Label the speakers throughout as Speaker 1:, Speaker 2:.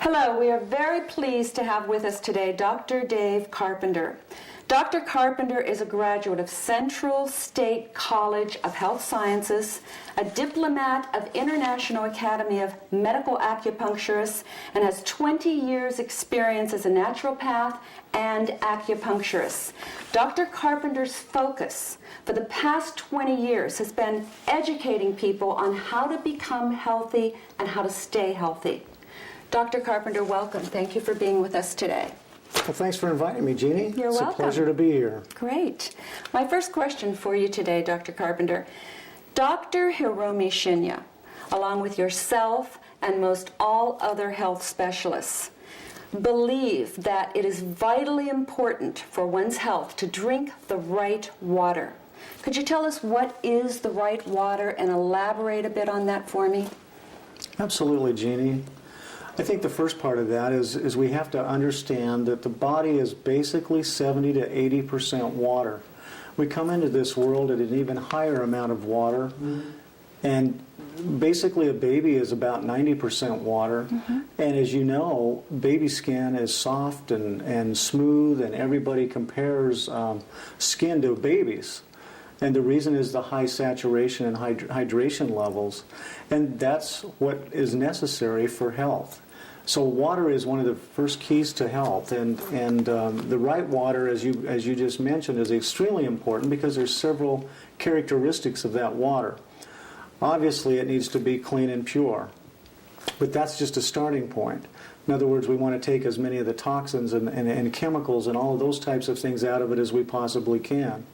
Speaker 1: Hello, we are very pleased to have with us today Dr. Dave Carpenter. Dr. Carpenter is a graduate of Central State College of Health Sciences, a diplomat of International Academy of Medical Acupuncturists, and has 20 years experience as a naturopath and acupuncturist. Dr. Carpenter's focus for the past 20 years has been educating people on how to become healthy and how to stay healthy. Dr. Carpenter, welcome. Thank you for being with us today.
Speaker 2: Well, thanks for inviting me, Jeannie.
Speaker 1: You're welcome.
Speaker 2: It's a pleasure to be here.
Speaker 1: Great. My first question for you today, Dr. Carpenter. Dr. Hiromi Shinya, along with yourself and most all other health specialists, believe that it is vitally important for one's health to drink the right water. Could you tell us what is the right water and elaborate a bit on that for me?
Speaker 2: Absolutely, Jeannie. I think the first part of that is we have to understand that the body is basically 70 to 80% water. We come into this world at an even higher amount of water, and basically a baby is about 90% water. And as you know, baby skin is soft and smooth, and everybody compares skin to babies. And the reason is the high saturation and hydration levels. And that's what is necessary for health. So water is one of the first keys to health, and the right water, as you just mentioned, is extremely important because there's several characteristics of that water. Obviously, it needs to be clean and pure, but that's just a starting point. In other words, we want to take as many of the toxins and chemicals and all of those types of things out of it as we possibly can.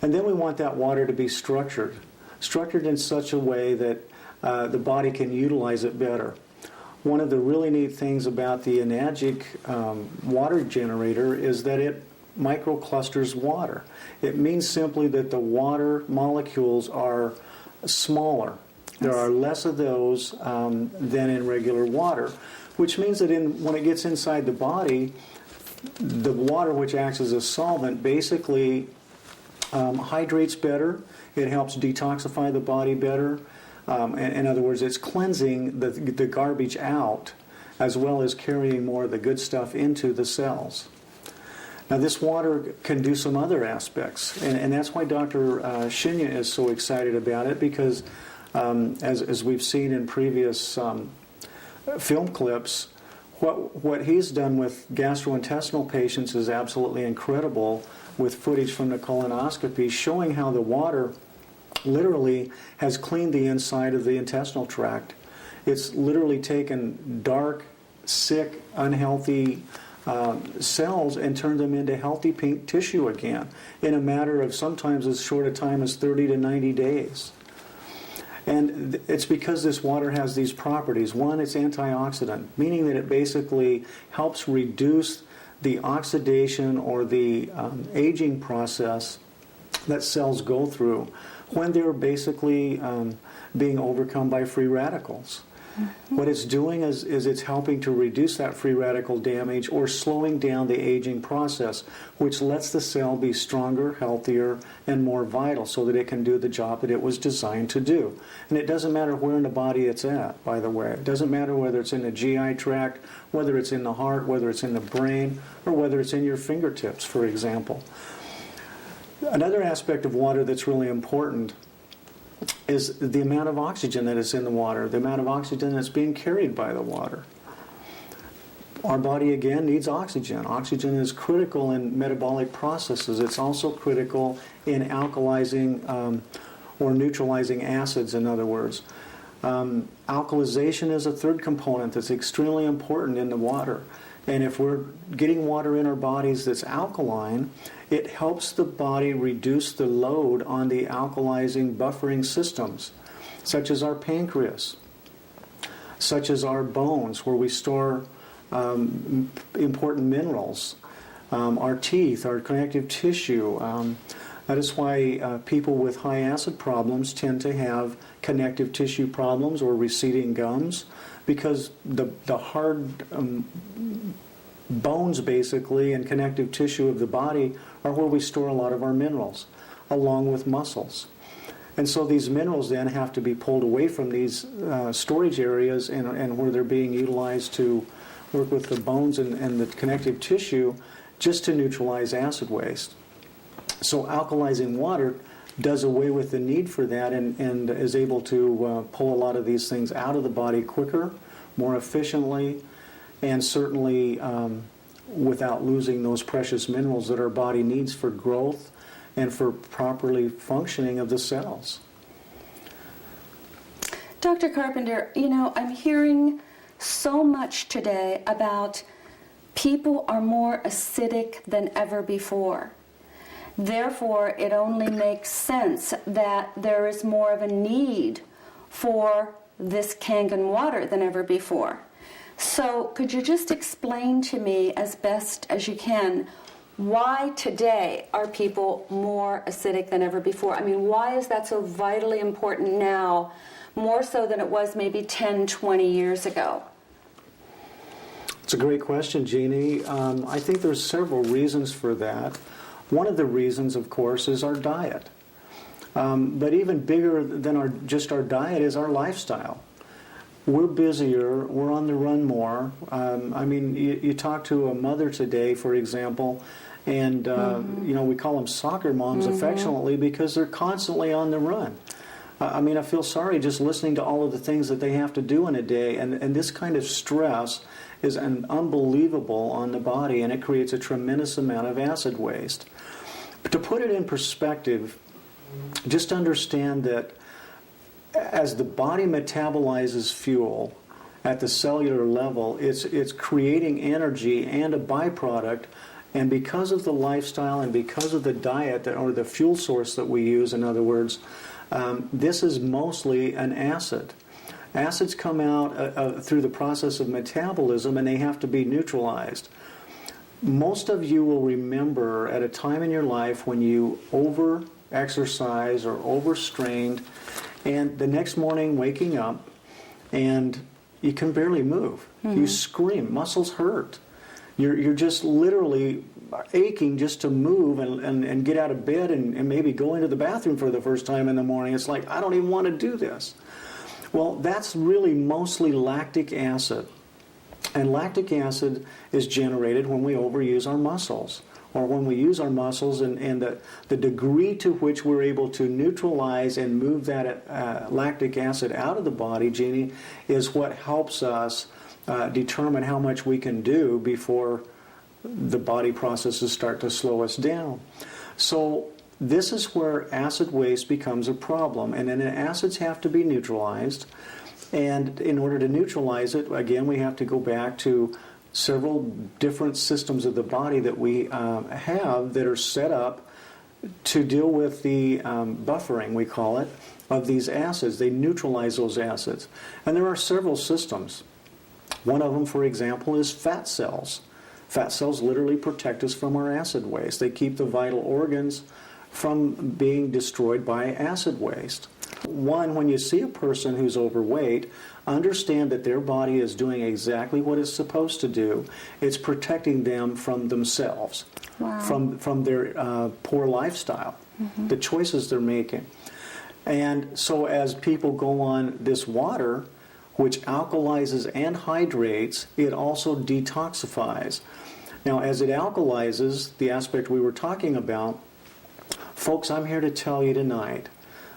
Speaker 2: And then we want that water to be structured in such a way that the body can utilize it better. One of the really neat things about the enagic water generator is that it microclusters water. It means simply that the water molecules are smaller. There are less of those than in regular water, which means that when it gets inside the body, the water, which acts as a solvent, basically hydrates better. It helps detoxify the body better. In other words, it's cleansing the garbage out as well as carrying more of the good stuff into the cells. Now, this water can do some other aspects, and that's why Dr. Shinya is so excited about it, because as we've seen in previous film clips, what he's done with gastrointestinal patients is absolutely incredible, with footage from the colonoscopy showing how the water literally has cleaned the inside of the intestinal tract. It's literally taken dark, sick, unhealthy cells and turned them into healthy pink tissue again in a matter of sometimes as short a time as 30 to 90 days. And it's because this water has these properties. One, it's antioxidant, meaning that it basically helps reduce the oxidation or the aging process that cells go through when they're basically being overcome by free radicals. What it's doing is it's helping to reduce that free radical damage or slowing down the aging process, which lets the cell be stronger, healthier, and more vital so that it can do the job that it was designed to do. And it doesn't matter where in the body it's at, by the way. It doesn't matter whether it's in the GI tract, whether it's in the heart, whether it's in the brain, or whether it's in your fingertips, for example. Another aspect of water that's really important is the amount of oxygen that is in the water, the amount of oxygen that's being carried by the water. Our body, again, needs oxygen. Oxygen is critical in metabolic processes. It's also critical in alkalizing or neutralizing acids, in other words. Alkalization is a third component that's extremely important in the water. And if we're getting water in our bodies that's alkaline, it helps the body reduce the load on the alkalizing buffering systems, such as our pancreas, such as our bones, where we store important minerals, our teeth, our connective tissue. That is why people with high acid problems tend to have connective tissue problems or receding gums, because the hard bones, basically, and connective tissue of the body are where we store a lot of our minerals, along with muscles. And so these minerals then have to be pulled away from these storage areas and where they're being utilized to work with the bones and the connective tissue just to neutralize acid waste. So alkalizing water does away with the need for that and is able to pull a lot of these things out of the body quicker, more efficiently, and certainly without losing those precious minerals that our body needs for growth and for properly functioning of the cells.
Speaker 1: Dr. Carpenter, you know, I'm hearing so much today about people are more acidic than ever before. Therefore, it only makes sense that there is more of a need for this Kangen water than ever before. So could you just explain to me as best as you can why today are people more acidic than ever before? I mean, why is that so vitally important now, more so than it was maybe 10, 20 years ago?
Speaker 2: It's a great question, Jeannie. I think there's several reasons for that. One of the reasons, of course, is our diet. But even bigger than just our diet is our lifestyle. We're busier, we're on the run more. I mean, you talk to a mother today, for example, and you know, we call them soccer moms affectionately because they're constantly on the run. I mean, I feel sorry just listening to all of the things that they have to do in a day, and this kind of stress is unbelievable on the body, and it creates a tremendous amount of acid waste. But to put it in perspective, just understand that as the body metabolizes fuel at the cellular level, it's creating energy and a byproduct, and because of the lifestyle and because of the diet or the fuel source that we use, in other words, this is mostly an acid. Acids come out through the process of metabolism, and they have to be neutralized. Most of you will remember at a time in your life when you over-exercise or overstrained, and the next morning waking up and you can barely move. You scream, muscles hurt. You're just literally aching just to move and get out of bed and maybe go into the bathroom for the first time in the morning. It's like, I don't even want to do this. Well, that's really mostly lactic acid. And lactic acid is generated when we overuse our muscles, or when we use our muscles, and the degree to which we're able to neutralize and move that lactic acid out of the body, Jeannie, is what helps us determine how much we can do before the body processes start to slow us down. So this is where acid waste becomes a problem, and then the acids have to be neutralized. And in order to neutralize it, again, we have to go back to several different systems of the body that we have that are set up to deal with the buffering, we call it, of these acids. They neutralize those acids. And there are several systems. One of them, for example, is fat cells. Fat cells literally protect us from our acid waste. They keep the vital organs from being destroyed by acid waste. One, when you see a person who's overweight, understand that their body is doing exactly what it's supposed to do. It's protecting them from themselves, from their poor lifestyle, the choices they're making. And so as people go on this water, which alkalizes and hydrates, it also detoxifies. Now, as it alkalizes, the aspect we were talking about, folks, I'm here to tell you tonight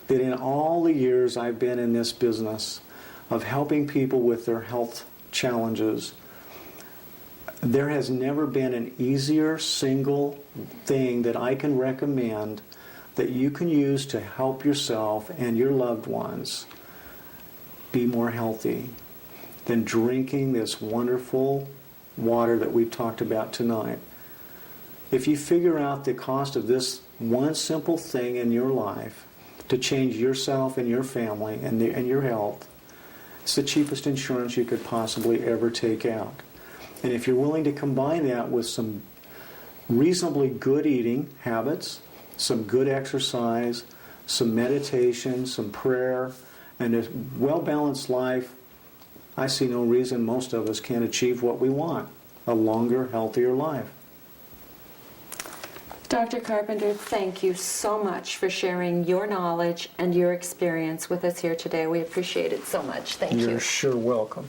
Speaker 2: that in all the years I've been in this business of helping people with their health challenges, there has never been an easier single thing that I can recommend that you can use to help yourself and your loved ones be more healthy than drinking this wonderful water that we've talked about tonight. If you figure out the cost of this one simple thing in your life to change yourself and your family and your health, it's the cheapest insurance you could possibly ever take out. And if you're willing to combine that with some reasonably good eating habits, some good exercise, some meditation, some prayer, and a well-balanced life, I see no reason most of us can't achieve what we want, a longer, healthier life.
Speaker 1: Dr. Carpenter, thank you so much for sharing your knowledge and your experience with us here today. We appreciate it so much. Thank you.
Speaker 2: You're sure welcome.